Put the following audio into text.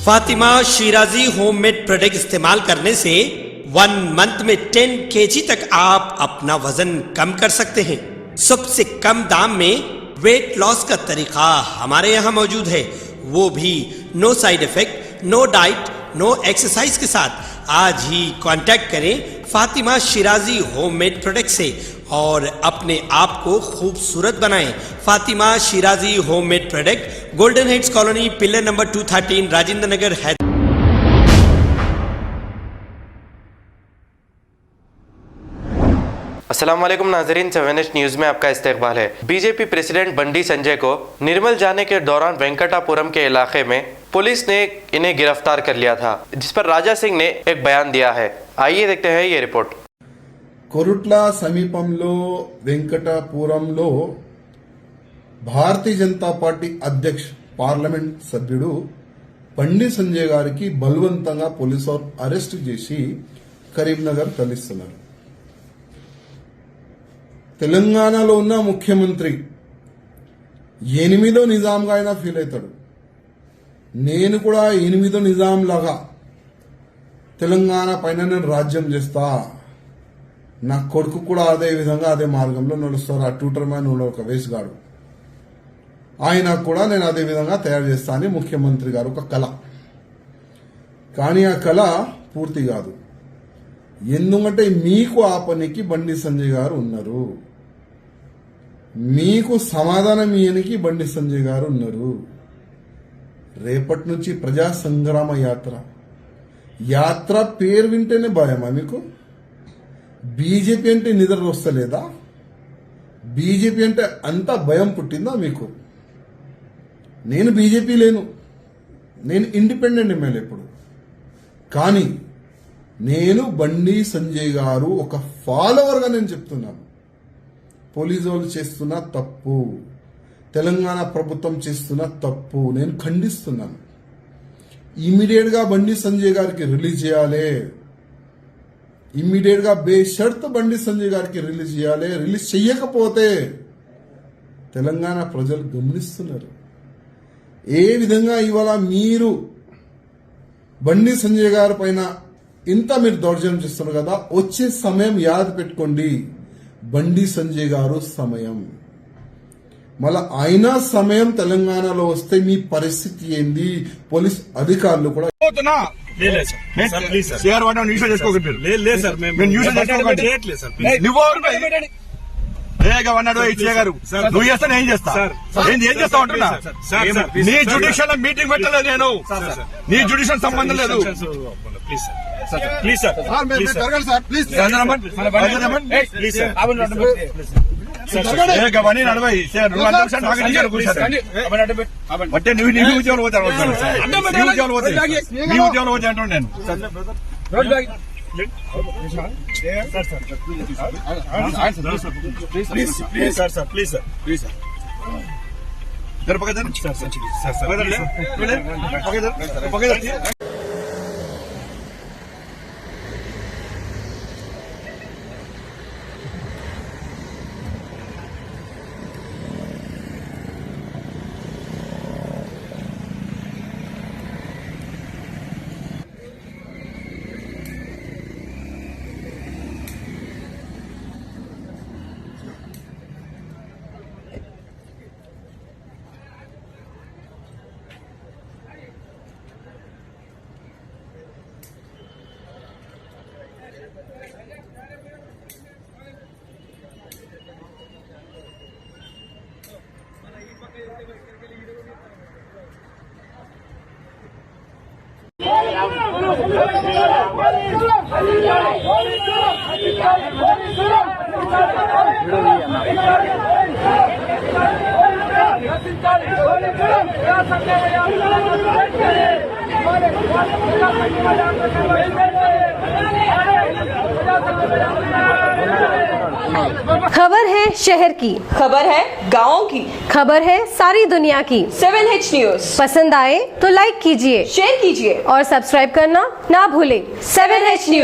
Fatima Shirazi homemade product इस्तेमाल करने से 1 मंथ में 10 kg तक आप अपना वजन कम कर सकते हैं। सबसे कम दाम में वेट लॉस का तरीका हमारे यहाँ मौजूद है, वो भी no side effect, no diet, no exercise के साथ। आज ही कांटेक्ट करें फातिमा शिराजी होममेड प्रोडक्ट से और अपने आप को खूबसूरत बनाएं। Fatima Shirazi homemade product, golden heads colony, pillar number 213, Rajendra Nagar, Hyderabad. अस्सलामुअलैकुम नाजरीन, 7H न्यूज़ में आपका इस्तकबाल है। बीजेपी प्रेसिडेंट बंडी संजय को निर्मल जाने के दौरान वेंकटापुरम के इलाके में पुलिस ने इन्हें गिरफ्तार कर लिया था, जिस पर राजा सिंह ने एक बयान दिया है। आइए देखते हैं ये रिपोर्ट। कोरुट्ला సమీపంలో వెంకటాపురంలో భారతీయ జనతా పార్టీ అధ్యక్ష పార్లమెంట్ సభ్యుడు బండి సంజయ్ గారికి బలవంతంగా పోలీసు అరెస్ట్ చేసి కరీంనగర్ తరలిస్తున్నారు। తెలంగాణలో ఉన్న ముఖ్యమంత్రి 8వ నిజాంగా ఆయన ఫీల్ అవుతాడు। నేను కూడా 8వ నిజాం లాగా తెలంగాణ పైన నేను రాజ్యం చేస్తా, నా కొడుకు కూడా అదే విధంగా అదే మార్గంలో నడుస్తారు। ఆ ట్యూటర్ మ్యాన్ ఒక వేసుగాడు, ఆయన కూడా నేను అదే విధంగా తయారు చేస్తా అని ముఖ్యమంత్రి గారు ఒక కళ, కానీ ఆ కళ పూర్తి కాదు। ఎందుకంటే మీకు ఆ పనికి బండి సంజయ్ గారు ఉన్నారు, మీకు సమాధానం ఇయ్యనికి బండి సంజయ్ గారు ఉన్నారు। రేపటి నుంచి ప్రజా సంగ్రామ యాత్ర పేరు వింటేనే భయమా మీకు? బీజేపీ అంటే నిద్ర వస్తలేదా? బీజేపీ అంటే అంత భయం పుట్టిందా మీకు? నేను బీజేపీ లేను, నేను ఇండిపెండెంట్ ఎమ్మెల్యే ఇప్పుడు, కానీ నేను బండి సంజయ్ గారు ఒక ఫాలోవర్గా నేను చెప్తున్నాను, పోలీసు వాళ్ళు చేస్తున్న తప్పు, తెలంగాణ ప్రభుత్వం చేస్తున్న తప్పు నేను ఖండిస్తున్నాను। ఇమ్మీడియట్ గా బండి సంజయ్ గారికి రిలీజ్ చేయాలి, ఇమ్మీడియట్ గా బేషరత్ బండి సంజయ్ గారికి రిలీజ్ చేయాలి। రిలీజ్ చెయ్యకపోతే తెలంగాణ ప్రజలు గమనిస్తున్నారు ఏ విధంగా ఇవాళ మీరు బండి సంజయ్ గారి పైన ఇంత మీరు దౌర్జన్యం చేస్తున్నారు కదా। వచ్చే సమయం యాద పెట్టుకోండి, బండి సంజయ్ గారు సమయం, మళ్ళా ఆయన సమయం తెలంగాణలో వస్తే మీ పరిస్థితి ఏంది? పోలీస్ అధికారులు కూడా నువ్వు చేస్తా నేను చేస్తా, నేను ఏం చేస్తా ఉంటున్నా? నీ జ్యుడిషియల్ మీటింగ్ పెట్టలేదు నేను, నీ జ్యుడిషియల్ సంబంధం లేదు। అంటే నువ్వు నీ ఉద్యోగంలో పోతాను, నీ ఉద్యోగంలో పోతే నీ ఉద్యోగంలో పోతే అంటున్నాను నేను। खबर है शहर की, खबर है गाँव की, खबर है सारी दुनिया की। 7H न्यूज पसंद आए तो लाइक कीजिए, शेयर कीजिए और सब्सक्राइब करना ना भूलें। 7H news.